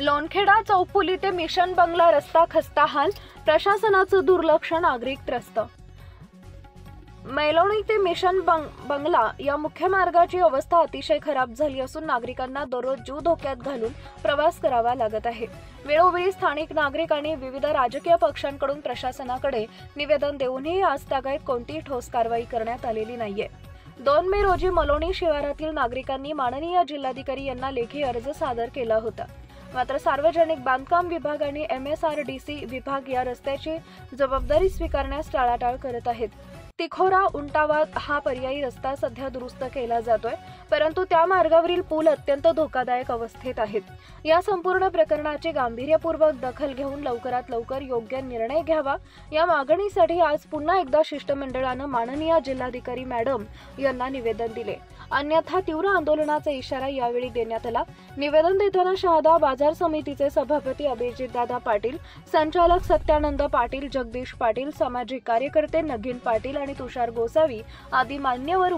लोणखेडा चौफुली ते मिशन बंगला रस्ता खस्ताहाल, प्रशासनाचं दुर्लक्ष, नागरिक त्रस्त। मैलोणी ते मिशन बंगला या मुख्य मार्गाची अवस्था अतिशय खराब झाली असून नागरिकांना दररोज जीव धोक्यात घालून प्रवास करावा लागत आहे। वेळोवेळी स्थानिक नागरिक आणि विविध राजकीय पक्षांकडून प्रशासनाकडे निवेदन देऊनही आजतागायत कोणतीही ठोस कारवाई करण्यात आलेली नाहीये। 2 मे रोजी मलोणी शिवारातील नागरिकांनी माननीय जिल्हाधिकारी यांना लेखी अर्ज सादर केला होता। मात्र सार्वजनिक बांधकाम विभाग आणि MSRDC विभाग या रस्त्याची जबाबदारी स्वीकारण्यास टाळाटाळ करत आहेत। तिखोरा उंटावा हा पर्यायी रस्ता सध्या दुरुस्त केला जातोय, परंतु त्या मार्गावरील पूल अत्यंत धोकादायक अवस्थेत आहेत। या संपूर्ण प्रकरणाची गांभीर्यपूर्वक दखल घेऊन लवकरात लवकर योग्य निर्णय घ्यावा या मागणीसाठी आज पुन्हा एकदा शिष्टमंडळानं माननीय जिल्हाधिकारी मॅडम यांना निवेदन दिले। अन्यथा तीव्र आंदोलनाचा इशारा यावेळी देण्यात आला। निवेदन देताना शहादा बाजार समितीचे सभापती अभिजितदादा पाटील, संचालक सत्यानंद पाटील, जगदीश पाटील, सामाजिक कार्यकर्ते नगीन पाटील आणि तुषार गोसावी आदी मान्यवर